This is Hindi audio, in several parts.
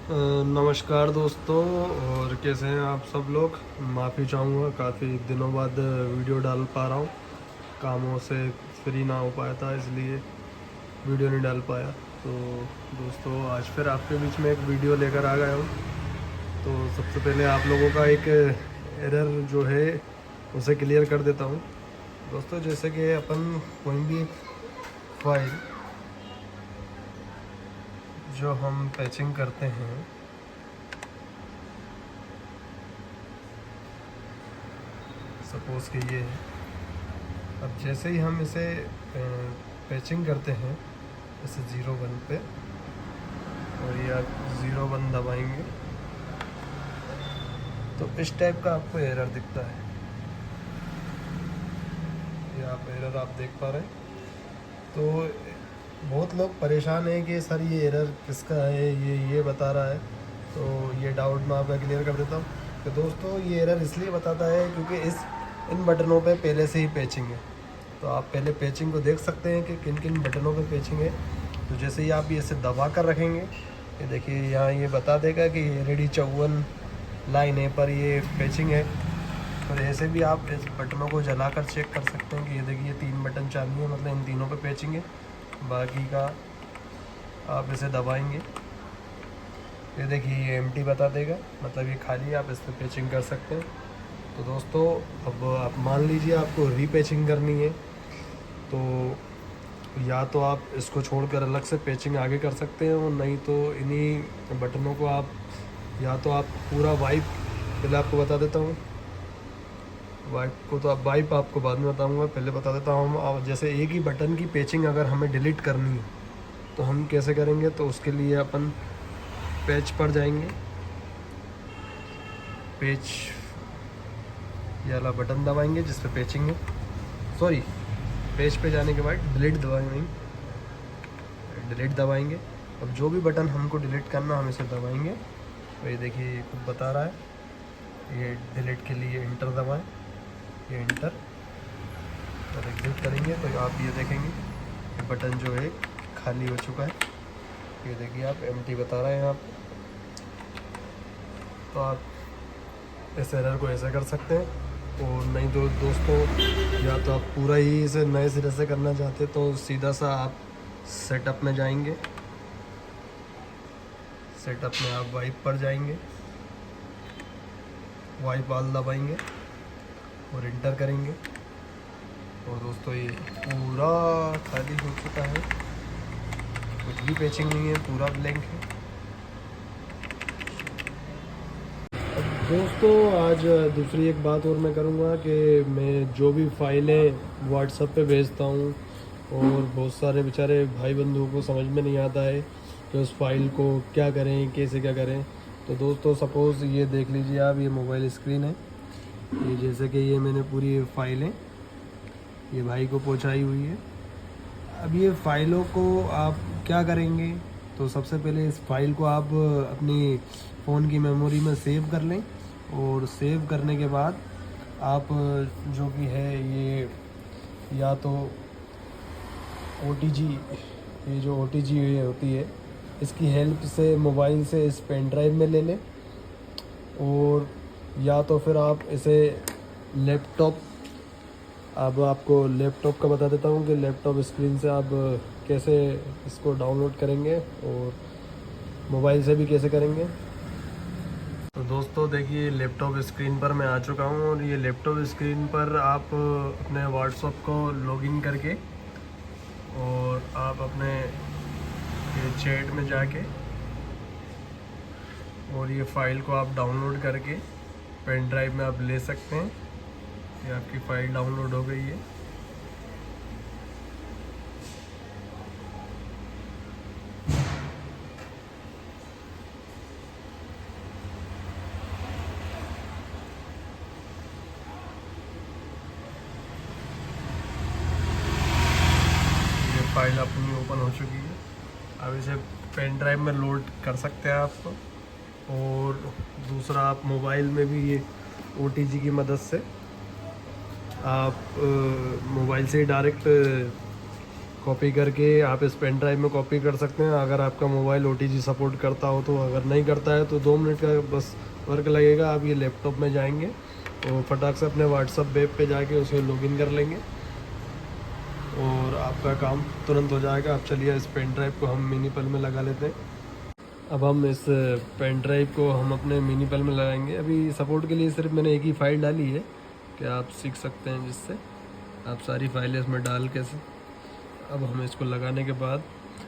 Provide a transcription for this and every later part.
नमस्कार दोस्तों। और कैसे हैं आप सब लोग। माफ़ी चाहूँगा, काफ़ी दिनों बाद वीडियो डाल पा रहा हूँ। कामों से फ्री ना हो पाया था, इसलिए वीडियो नहीं डाल पाया। तो दोस्तों, आज फिर आपके बीच में एक वीडियो लेकर आ गया हूँ। तो सबसे पहले आप लोगों का एक एरर जो है उसे क्लियर कर देता हूँ। दोस्तों, जैसे कि अपन कोई भी फाइल जो हम पैचिंग करते हैं, सपोज़ कि ये है। अब जैसे ही हम इसे पैचिंग करते हैं, जैसे 01 पे, और ये आप 01 दबाएंगे तो इस टाइप का आपको एरर दिखता है। ये आप एरर आप देख पा रहे हैं। तो बहुत लोग परेशान हैं कि सर ये एरर किसका है, ये बता रहा है। तो ये डाउट मैं आपका क्लियर कर देता हूँ। तो दोस्तों, ये एरर इसलिए बताता है क्योंकि इन बटनों पे पहले से ही पैचिंग है। तो आप पहले पैचिंग को देख सकते हैं कि किन किन बटनों पे पैचिंग है। तो जैसे ही आप ये इसे दबा कर रखेंगे, ये देखिए यहाँ ये बता देगा कि रेडी 54 लाइन है पर ये पैचिंग है। और ऐसे भी आप इस बटनों को जलाकर चेक कर सकते हैं कि ये देखिए 3 बटन चालू है, मतलब इन तीनों पे पैचिंग है। बाकी का आप इसे दबाएंगे, ये देखिए ये एम्प्टी बता देगा, मतलब ये खाली है, आप इस पर पैचिंग कर सकते हैं। तो दोस्तों, अब आप मान लीजिए आपको रीपैचिंग करनी है, तो या तो आप इसको छोड़कर अलग से पैचिंग आगे कर सकते हैं, और नहीं तो इन्हीं बटनों को आप या तो आप पूरा वाइप, पहले आपको बता देता हूँ वाइप को, तो आप वाइप आपको बाद में बताऊँगा, पहले बता देता हूँ। और जैसे एक ही बटन की पैचिंग अगर हमें डिलीट करनी है तो हम कैसे करेंगे, तो उसके लिए अपन पैच पर जाएंगे, पैच ये वाला बटन दबाएंगे जिस पे पैचिंग है, सॉरी, पेज पे जाने के बाद डिलीट दबाएंगे, डिलीट दबाएंगे। अब जो भी बटन हमको डिलीट करना हम इसे दबाएंगे। तो ये देखिए ये खुद बता रहा है, ये डिलीट के लिए इंटर दबाएं, ये इंटर, और एग्जिट करेंगे तो आप ये देखेंगे ये बटन जो है खाली हो चुका है। ये देखिए आप एम्प्टी बता रहे हैं यहाँ पे। तो आप इस एरर को ऐसे कर सकते हैं। और नहीं तो दोस्तों, या तो आप पूरा ही इसे नए सिरे से करना चाहते हैं तो सीधा सा आप सेटअप में जाएंगे, सेटअप में आप वाइप पर जाएंगे, वाइप वाल दबाएंगे और इंटर करेंगे। और दोस्तों, ये पूरा खाली हो चुका है, कुछ भी पैचिंग नहीं है, पूरा ब्लैंक है। दोस्तों, आज दूसरी एक बात और मैं करूँगा कि मैं जो भी फाइलें व्हाट्सएप पे भेजता हूँ, और बहुत सारे बेचारे भाई बंधुओं को समझ में नहीं आता है कि उस फाइल को क्या करें, कैसे क्या करें। तो दोस्तों, सपोज़ ये देख लीजिए आप, ये मोबाइल स्क्रीन है, ये जैसे कि ये मैंने पूरी फाइलें ये भाई को पहुँचाई हुई है। अब ये फ़ाइलों को आप क्या करेंगे, तो सबसे पहले इस फाइल को आप अपनी फ़ोन की मेमोरी में सेव कर लें। और सेव करने के बाद आप जो भी है ये, या तो OTG, ये जो OTG होती है इसकी हेल्प से मोबाइल से इस पेन ड्राइव में ले लें। और या तो फिर आप इसे लैपटॉप, अब आपको लैपटॉप का बता देता हूँ कि लैपटॉप स्क्रीन से आप कैसे इसको डाउनलोड करेंगे और मोबाइल से भी कैसे करेंगे। तो दोस्तों देखिए, लैपटॉप स्क्रीन पर मैं आ चुका हूँ, और ये लैपटॉप स्क्रीन पर आप अपने व्हाट्सएप को लॉगिन करके, और आप अपने ये चैट में जाके, और ये फ़ाइल को आप डाउनलोड करके पेन ड्राइव में आप ले सकते हैं। ये आपकी फ़ाइल डाउनलोड हो गई है। फाइल अपनी ओपन हो चुकी है। अब इसे पेन ड्राइव में लोड कर सकते हैं आप। और दूसरा, आप मोबाइल में भी ये OTG की मदद से आप मोबाइल से ही डायरेक्ट कॉपी करके आप इस पेन ड्राइव में कॉपी कर सकते हैं। अगर आपका मोबाइल OTG सपोर्ट करता हो तो, अगर नहीं करता है तो 2 मिनट का बस वर्क लगेगा। आप ये लैपटॉप में जाएंगे और फटाक से अपने व्हाट्सअप वेब पे जाके उसे लॉगिन कर लेंगे और आपका काम तुरंत हो जाएगा। अब चलिए इस पेन ड्राइव को हम मिनी पल में लगा लेते हैं। अब हम इस पेन ड्राइव को हम अपने मिनी पल में लगाएंगे। अभी सपोर्ट के लिए सिर्फ मैंने एक ही फ़ाइल डाली है कि आप सीख सकते हैं, जिससे आप सारी फाइलें इसमें डाल के अब हम इसको लगाने के बाद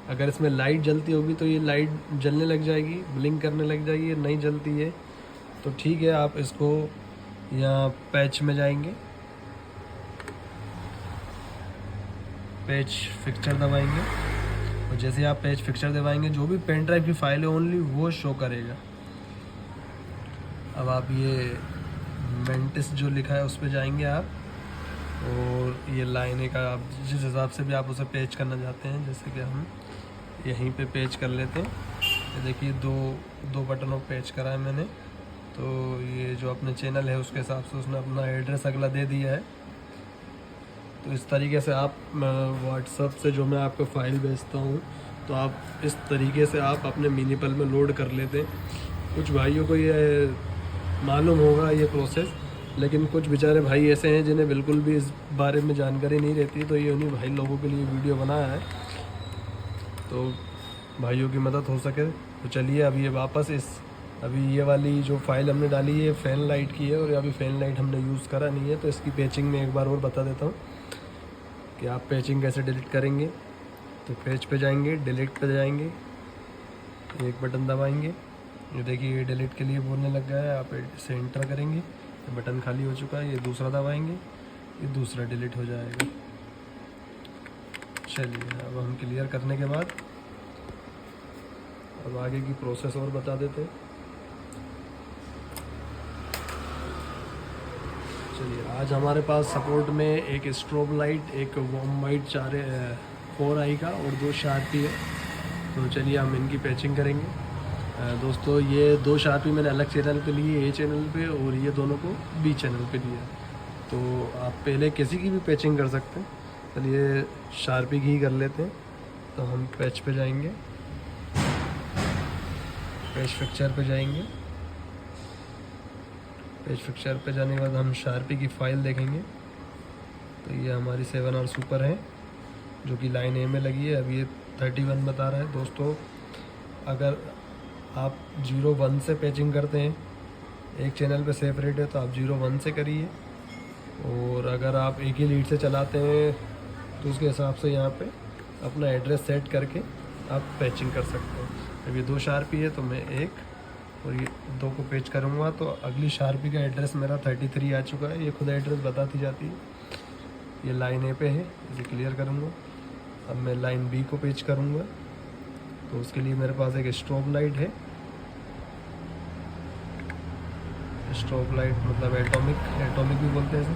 अगर इसमें लाइट जलती होगी तो ये लाइट जलने लग जाएगी, ब्लिंक करने लग जाएगी। नहीं जलती है तो ठीक है, आप इसको यहाँ पैच में जाएंगे, पैच फिक्सचर दबाएंगे और जैसे आप पैच फिक्सचर दबाएंगे जो भी पेन ड्राइव की फाइल है ओनली वो शो करेगा। अब आप ये मेंटिस जो लिखा है उस पर जाएंगे आप, और ये लाइन का आप जिस हिसाब से भी आप उसे पेच करना चाहते हैं, जैसे कि हम यहीं पे पेच कर लेते हैं। ये देखिए दो बटनों पेच करा है मैंने, तो ये जो अपने चैनल है उसके हिसाब से उसने अपना एड्रेस अगला दे दिया है। तो इस तरीके से आप व्हाट्सअप से जो मैं आपको फ़ाइल भेजता हूँ तो आप इस तरीके से आप अपने मिनी पल में लोड कर लेते हैं। कुछ भाइयों को ये मालूम होगा ये प्रोसेस, लेकिन कुछ बेचारे भाई ऐसे हैं जिन्हें बिल्कुल भी इस बारे में जानकारी नहीं रहती, तो ये उन्हीं भाई लोगों के लिए वीडियो बनाया है तो भाइयों की मदद हो सके। तो चलिए अभी ये वापस अभी ये वाली जो फाइल हमने डाली है फ़ैन लाइट की है, और अभी फ़ैन लाइट हमने यूज़ करा नहीं है, तो इसकी पैचिंग में एक बार और बता देता हूँ कि आप पैचिंग कैसे डिलीट करेंगे। तो पेज पे जाएंगे, डिलीट पे जाएंगे, एक बटन दबाएंगे, ये देखिए ये डिलीट के लिए बोलने लग गया है, आप इसे एंटर करेंगे, ये बटन खाली हो चुका है, ये दूसरा दबाएंगे, ये दूसरा डिलीट हो जाएगा। चलिए अब हम क्लियर करने के बाद अब आगे की प्रोसेस और बता देते हैं। चलिए आज हमारे पास सपोर्ट में एक स्ट्रोब लाइट, एक वॉर्म वाइट 4i का और 2 शार्पी है। तो चलिए हम इनकी पैचिंग करेंगे। दोस्तों ये 2 शार्पी मैंने अलग चैनल पे लिए, A चैनल पे, और ये दोनों को B चैनल पे लिया। तो आप पहले किसी की भी पैचिंग कर सकते हैं। चलिए शार्पी की ही कर लेते हैं। तो हम पैच पे जाएंगे, पैच फिक्सचर पे जाएंगे, पेज फिक्सचर पे जाने के बाद हम शार्पी की फ़ाइल देखेंगे। तो ये हमारी 7R सुपर है जो कि लाइन A में लगी है। अब ये 31 बता रहा है। दोस्तों अगर आप 0-1 से पैचिंग करते हैं, एक चैनल पे सेफ रेट है तो आप 0-1 से करिए, और अगर आप एक ही लीड से चलाते हैं तो उसके हिसाब से यहाँ पे अपना एड्रेस सेट करके आप पैचिंग कर सकते हैं। अब ये 2 शार्पी है तो मैं 1 और ये 2 को पेच करूँगा तो अगली शार्पी का एड्रेस मेरा 33 आ चुका है। ये खुद एड्रेस बताती जाती है। ये लाइन A पे है, इसे क्लियर करूँगा। अब मैं लाइन B को पेच करूँगा, तो उसके लिए मेरे पास एक स्ट्रोब लाइट है। स्ट्रोब लाइट मतलब एटॉमिक भी बोलते हैं इसे,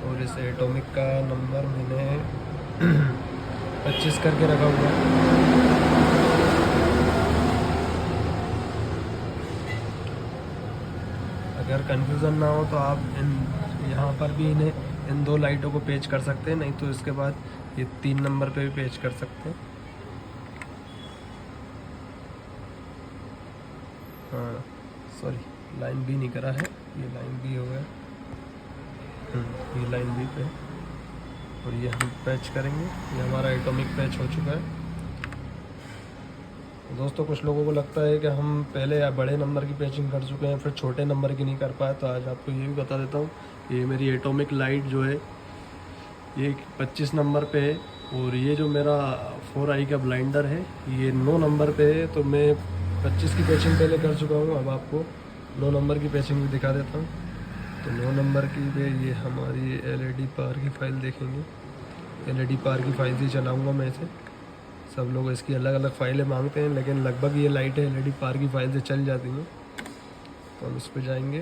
और इस एटॉमिक का नंबर मैंने 25 करके रखा हुआ है। अगर कन्फ्यूज़न ना हो तो आप यहाँ पर भी इन 2 लाइटों को पेच कर सकते हैं, नहीं तो इसके बाद ये 3 नंबर पे भी पेच कर सकते हैं। हाँ सॉरी, लाइन B नहीं करा है, ये लाइन B हो गया। ये लाइन B पे, और ये हम पैच करेंगे। ये हमारा एटॉमिक पैच हो चुका है। दोस्तों कुछ लोगों को लगता है कि हम पहले या बड़े नंबर की पैचिंग कर चुके हैं फिर छोटे नंबर की नहीं कर पाए, तो आज आपको ये भी बता देता हूँ। ये मेरी एटॉमिक लाइट जो है ये 25 नंबर पे है, और ये जो मेरा 4i का ब्लाइंडर है ये 9 नंबर पे है। तो मैं 25 की पैचिंग पहले कर चुका हूँ, अब आपको 9 नंबर की पैचिंग भी दिखा देता हूँ। तो 9 नंबर की पे ये हमारी LED पावर की फ़ाइल देखेंगे। LED पावर की फ़ाइल से चलाऊँगा मैं इसे। सब लोग इसकी अलग अलग फ़ाइलें मांगते हैं, लेकिन लगभग ये लाइटें LED पावर की फ़ाइल से चल जाती हैं। तो हम इस पर जाएंगे,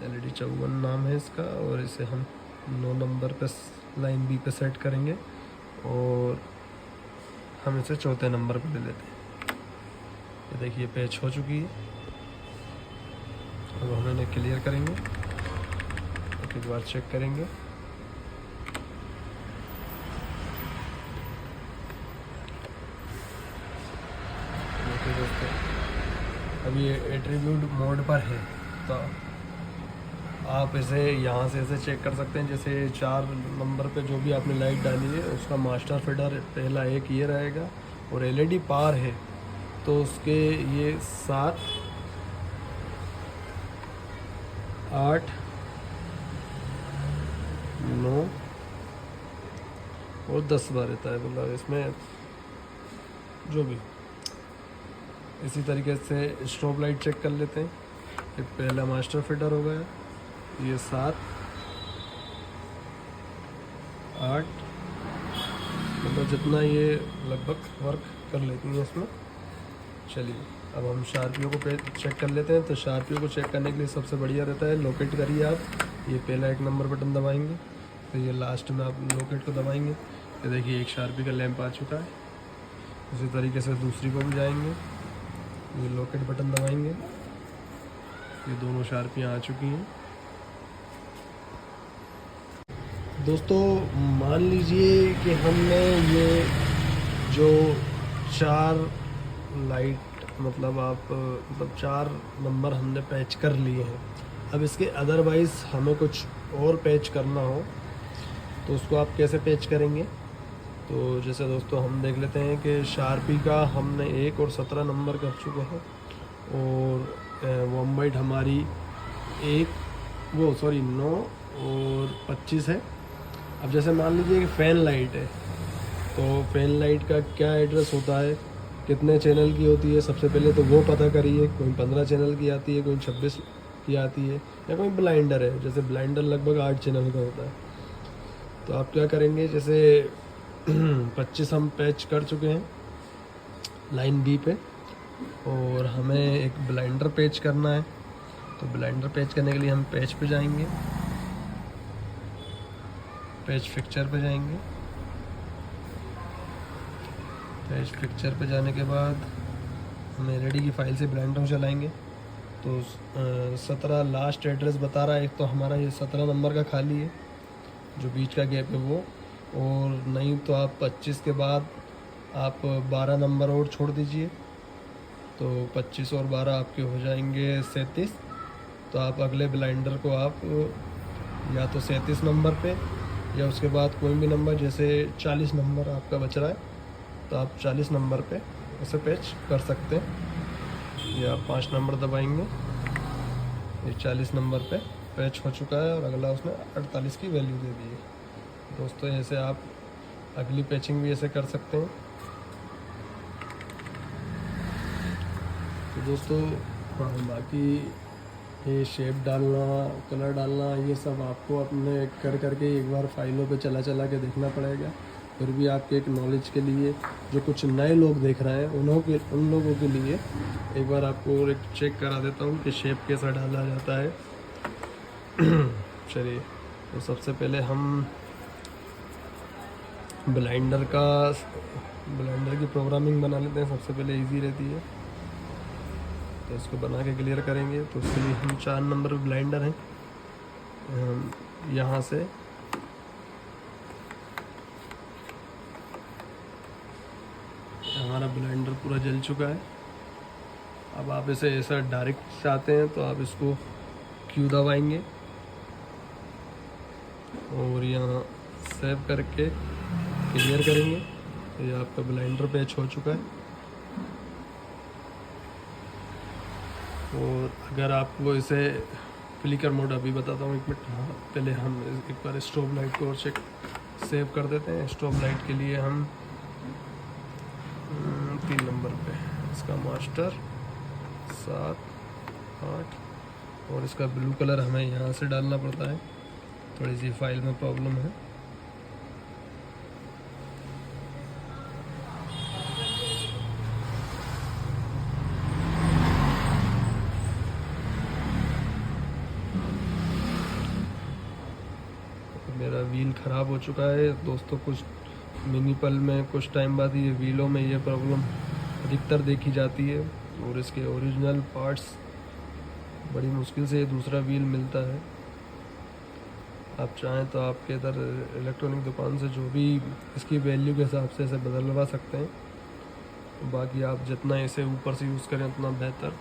LED 54 नाम है इसका, और इसे हम 9 नंबर पर लाइन B पे सेट करेंगे, और हम इसे 4थे नंबर पर ले लेते हैं। ये देखिए पैच हो चुकी है। अब हम इन्हें क्लियर करेंगे, एक बार चेक करेंगे। अभी ये एट्रीब्यूट मोड पर है, तो आप इसे यहाँ से ऐसे चेक कर सकते हैं। जैसे 4 नंबर पे जो भी आपने लाइट डाली है उसका मास्टर फीडर पहला एक ये रहेगा, और एलईडी पार है तो उसके ये 7, 8, 9 और 10 बार रहता है, मतलब इसमें जो भी। इसी तरीके से स्ट्रोब लाइट चेक कर लेते हैं। ये पहला मास्टर फीडर हो गया, ये 7, 8, मतलब जितना ये लगभग वर्क कर लेती हैं इसमें। चलिए अब हम शार्पियों को चेक कर लेते हैं। तो शार्पियों को चेक करने के लिए सबसे बढ़िया रहता है, लोकेट करिए आप। ये पहला 1 नंबर बटन दबाएंगे, तो ये लास्ट में आप लोकेट को दबाएंगे। ये देखिए एक शार्पी का लैंप आ चुका है। उसी तरीके से दूसरी को भी जाएंगे, ये लोकेट बटन दबाएंगे, ये दोनों शार्पियाँ आ चुकी हैं। दोस्तों मान लीजिए कि हमने ये जो 4 लाइट मतलब 4 नंबर हमने पैच कर लिए हैं। अब इसके अदरवाइज़ हमें कुछ और पैच करना हो तो उसको आप कैसे पैच करेंगे? तो जैसे दोस्तों हम देख लेते हैं कि शार्पी का हमने 1 और 17 नंबर कर चुके हैं, और वॉम्बाइट हमारी 9 और 25 है। अब जैसे मान लीजिए कि फ़ैन लाइट है, तो फ़ैन लाइट का क्या एड्रेस होता है, कितने चैनल की होती है, सबसे पहले तो वो पता करिए। कोई 15 चैनल की आती है, कोई 26 की आती है, या कोई ब्लाइंडर है। जैसे ब्लाइंडर लगभग 8 चैनल का होता है। तो आप क्या करेंगे, जैसे 25 हम पैच कर चुके हैं लाइन बी पे, और हमें एक ब्लाइंडर पैच करना है। तो ब्लाइंडर पैच करने के लिए हम पैच पे जाएंगे, पैच पिक्चर पे जाएंगे। पैच पिक्चर पे जाने के बाद हम एलईडी की फाइल से ब्लाइंडर चलाएंगे। तो 17 लास्ट एड्रेस बता रहा है। एक तो हमारा ये 17 नंबर का खाली है, जो बीच का गैप है वो, और नहीं तो आप 25 के बाद आप 12 नंबर और छोड़ दीजिए। तो 25 और 12 आपके हो जाएंगे 37। तो आप अगले ब्लाइंडर को आप या तो 37 नंबर पे, या उसके बाद कोई भी नंबर, जैसे 40 नंबर आपका बच रहा है तो आप 40 नंबर पे उसे पैच कर सकते हैं। या 5 नंबर दबाएंगे, ये 40 नंबर पे पैच हो चुका है, और अगला उसने 48 की वैल्यू दे दी है। दोस्तों ऐसे आप अगली पैचिंग भी ऐसे कर सकते हैं। तो दोस्तों बाकी ये शेप डालना, कलर डालना, ये सब आपको अपने करके एक बार फाइलों पे चला के देखना पड़ेगा। फिर भी आपके एक नॉलेज के लिए, जो कुछ नए लोग देख रहे हैं उन लोगों के लिए एक बार आपको और एक चेक करा देता हूँ कि शेप कैसा डाला जाता है। चलिए, तो सबसे पहले हम ब्लाइंडर की प्रोग्रामिंग बना लेते हैं। सबसे पहले इजी रहती है, तो इसको बना के क्लियर करेंगे। तो उसके लिए हम 4 नंबर ब्लाइंडर हैं, यहाँ से हमारा ब्लाइंडर पूरा जल चुका है। अब आप इसे ऐसा डायरेक्ट चाहते हैं तो आप इसको क्यू दबाएंगे, और यहाँ सेव करके क्लियर करेंगे। तो ये आपका ब्लाइंडर पैच हो चुका है। और अगर आपको इसे फ्लिकर मोड, अभी बताता हूँ 1 मिनट। हाँ, पहले हम एक बार स्ट्रोब लाइट को और चेक सेव कर देते हैं। स्ट्रोब लाइट के लिए हम 3 नंबर पे इसका मास्टर 7, 8, और इसका ब्लू कलर हमें यहाँ से डालना पड़ता है, थोड़ी सी फाइल में प्रॉब्लम है। मेरा व्हील ख़राब हो चुका है दोस्तों। कुछ मिनी पल में कुछ टाइम बाद ये व्हीलों में ये प्रॉब्लम अधिकतर देखी जाती है, और इसके ओरिजिनल पार्ट्स बड़ी मुश्किल से ये दूसरा व्हील मिलता है। आप चाहें तो आपके इधर इलेक्ट्रॉनिक दुकान से जो भी इसकी वैल्यू के हिसाब से इसे बदलवा सकते हैं। बाकी आप जितना इसे ऊपर से यूज़ करें उतना बेहतर।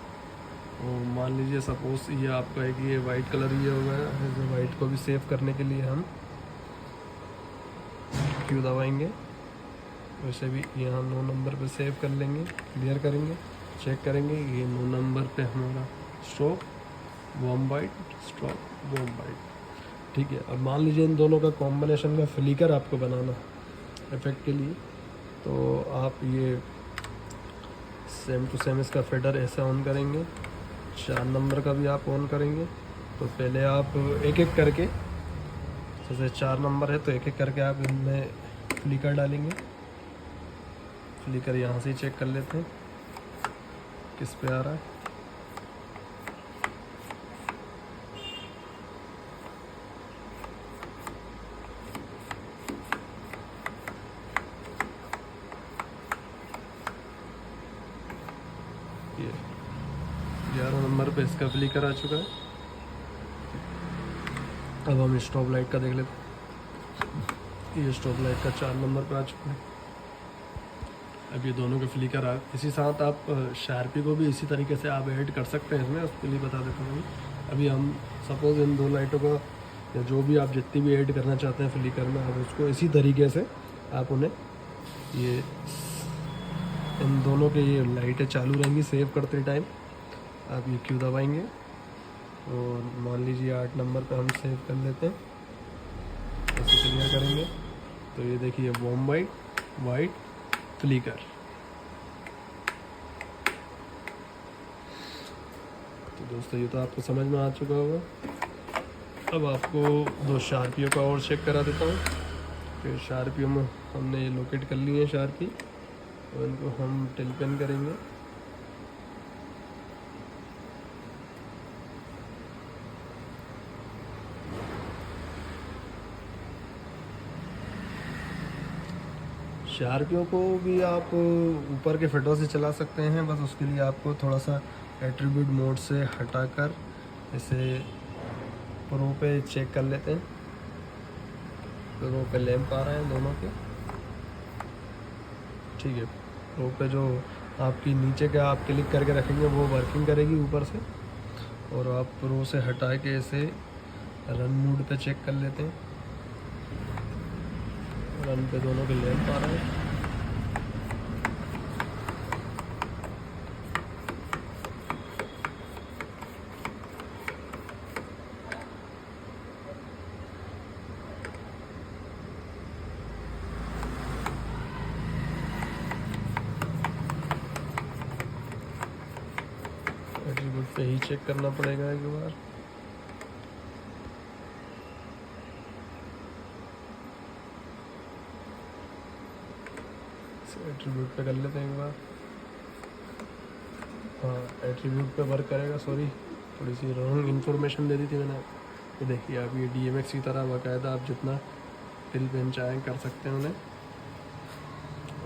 और मान लीजिए सपोज ये आपका है कि ये वाइट कलर ये हो गया, जैसे वाइट को भी सेव करने के लिए हम क्यू दबाएंगे, वैसे भी यहाँ 9 नंबर पे सेव कर लेंगे, क्लियर करेंगे, चेक करेंगे, ये 9 नंबर पे हमारा stroke warm white, stroke warm white. ठीक है, अब मान लीजिए इन दोनों का कॉम्बिनेशन का फ्लिकर आपको बनाना इफेक्ट के लिए, तो आप ये सेम टू सेम इसका फेडर ऐसे ऑन करेंगे, 4 नंबर का भी आप ऑन करेंगे। तो पहले आप एक एक करके, जैसे 4 नंबर है तो एक एक करके आप इनमें फ्लिकर डालेंगे। फ्लिकर यहाँ से चेक कर लेते हैं किस पे आ रहा है। ये 11 नंबर पे इसका फ्लिकर आ चुका है। अब हम स्टॉप लाइट का देख लेते हैं। ये स्टॉप लाइट का 4 नंबर पे आ चुका है। अब ये दोनों के फ्लिकर आ, इसी साथ आप शार्पी को भी इसी तरीके से आप ऐड कर सकते हैं इसमें, उसके लिए बता देता हूँ। अभी हम सपोज इन 2 लाइटों का या जो भी आप जितनी भी ऐड करना चाहते हैं फ्लिकर में, आप उसको इसी तरीके से आप उन्हें ये इन दोनों के ये लाइटें चालू रहेंगी सेव करते टाइम। आप ये क्यू दबाएंगे और मान लीजिए 8 नंबर पे हम सेव कर लेते हैं, ऐसे क्लियर करेंगे। तो ये देखिए वार्म वाइट फ्लिकर। तो दोस्तों ये तो आपको समझ में आ चुका होगा। अब आपको 2 शार्पियों का और चेक करा देता हूँ। फिर शार्पियों में हमने ये लोकेट कर लिए हैं शार्पी, और इनको हम टिल पेन करेंगे। शार्पियों को भी आप ऊपर के फिटों से चला सकते हैं, बस उसके लिए आपको थोड़ा सा एट्रीब्यूट मोड से हटाकर इसे प्रो पे चेक कर लेते हैं। प्रो पे लैंप आ रहे हैं दोनों के, ठीक है। प्रो पे जो आपकी नीचे का आप क्लिक करके रखेंगे वो वर्किंग करेगी ऊपर से, और आप प्रो से हटा के इसे रन मोड पे चेक कर लेते हैं। रन पे दोनों के लैंप आ रहे हैं। एट्रीब्यूट पे ही चेक करना पड़ेगा एक बार। एट्रीब्यूट पे कर लेते हैं एक बार। हाँ, एट्रीब्यूट पे वर्क करेगा। सॉरी, थोड़ी सी रॉन्ग इन्फॉर्मेशन दे दी थी मैंने। ये देखिए आप ये DMX की तरह बाकायदा आप जितना टिल पेन चाहें कर सकते हैं उन्हें।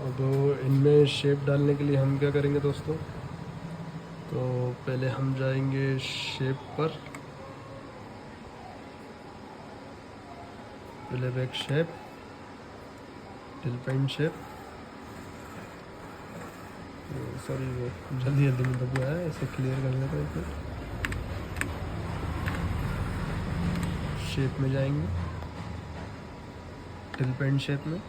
अब इनमें शेप डालने के लिए हम क्या करेंगे दोस्तों, तो पहले हम जाएंगे शेप पर, पहले back shape, till pen shape. Sorry वो जल्दी जल्दी में दब गया है, इसे क्लियर कर लेते हैं। फिर शेप में जाएंगे, टिल पेन शेप में,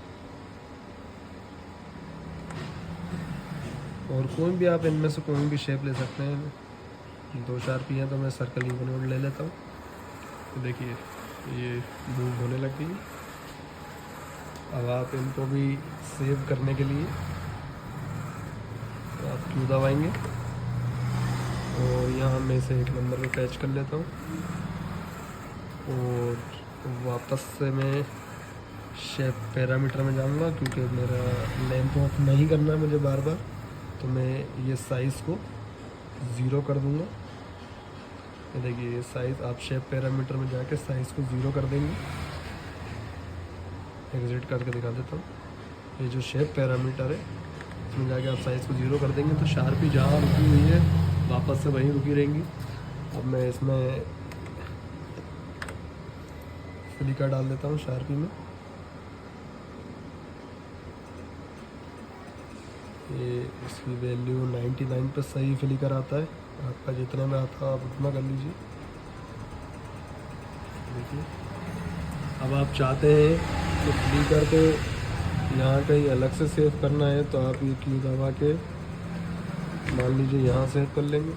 और कोई भी आप इनमें से कोई भी शेप ले सकते हैं। 2 शार्पी हैं तो मैं सर्कल यूनिवर्ड ले लेता हूँ। तो देखिए ये मूव होने लग गई। अब आप इनको भी सेव करने के लिए तो आप क्यू दबाएंगे, और यहाँ मैं से 1 नंबर पे टच कर लेता हूँ, और वापस से मैं शेप पैरामीटर में जाऊँगा, क्योंकि मेरा लेंथ ऑफ नहीं करना है मुझे बार बार। तो मैं ये साइज़ को 0 कर दूँगा। ये देखिए ये साइज़, आप शेप पैरामीटर में जाके साइज़ को 0 कर देंगे। एग्जिट करके दिखा देता हूँ। ये जो शेप पैरामीटर है इसमें जाके आप साइज़ को 0 कर देंगे, तो शार्पी जहाँ रुकी हुई है वापस से वहीं रुकी रहेंगी। अब मैं इसमें फ्लिकर डाल देता हूँ शार्पी में। ये इसकी वैल्यू 99 पे सही फ्लिकर आता है। आपका जितने में आता आप उतना कर लीजिए। देखिए अब आप चाहते हैं तो स्पीकर को यहाँ कहीं अलग से सेव करना है तो आप ये की दबा के मान लीजिए यहाँ सेव कर लेंगे।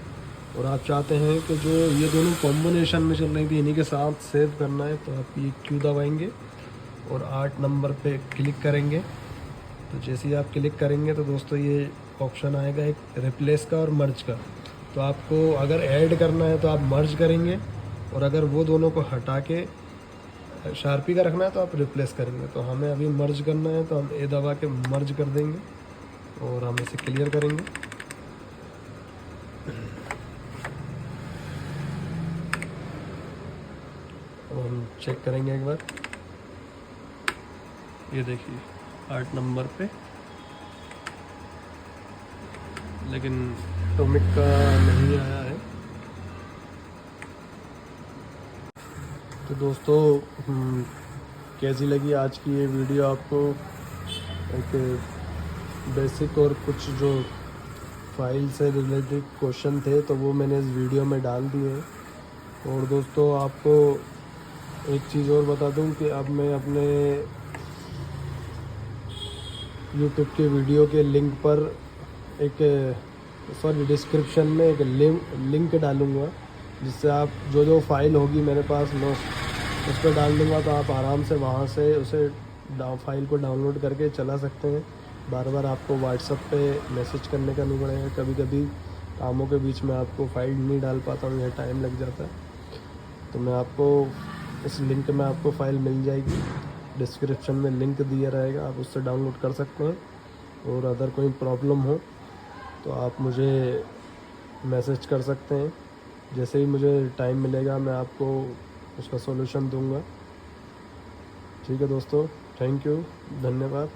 और आप चाहते हैं कि जो ये दोनों कॉम्बिनेशन में चल रही थी इन्हीं के साथ सेव करना है तो आप ये क्यू दबाएंगे और 8 नंबर पे क्लिक करेंगे। तो जैसे ही आप क्लिक करेंगे तो दोस्तों ये ऑप्शन आएगा एक रिप्लेस का और मर्ज का। तो आपको अगर ऐड करना है तो आप मर्ज करेंगे और अगर वो दोनों को हटा के शार्पी का रखना है तो आप रिप्लेस करेंगे। तो हमें अभी मर्ज करना है तो हम ए दबा के मर्ज कर देंगे और हम इसे क्लियर करेंगे। अब हम चेक करेंगे एक बार। ये देखिए 8 नंबर पे, लेकिन एटॉमिक का नहीं आया है। तो दोस्तों कैसी लगी आज की ये वीडियो आपको? एक बेसिक और कुछ जो फाइल से रिलेटेड क्वेश्चन थे तो वो मैंने इस वीडियो में डाल दिए हैं। और दोस्तों आपको एक चीज़ और बता दूं कि अब मैं अपने यूट्यूब के वीडियो के लिंक पर डिस्क्रिप्शन में एक लिंक डालूँगा, जिससे आप जो फाइल होगी मेरे पास मैं उस पर डाल दूँगा तो आप आराम से वहाँ से उसे फाइल को डाउनलोड करके चला सकते हैं। बार बार आपको व्हाट्सएप पे मैसेज करने का नहीं पड़ेगा। कभी कभी कामों के बीच में आपको फाइल नहीं डाल पाता हूँ या टाइम लग जाता है, तो मैं आपको इस लिंक में आपको फ़ाइल मिल जाएगी। डिस्क्रिप्शन में लिंक दिया रहेगा, आप उससे डाउनलोड कर सकते हैं। और अगर कोई प्रॉब्लम हो तो आप मुझे मैसेज कर सकते हैं। जैसे ही मुझे टाइम मिलेगा मैं आपको उसका सॉल्यूशन दूंगा। ठीक है दोस्तों, थैंक यू, धन्यवाद।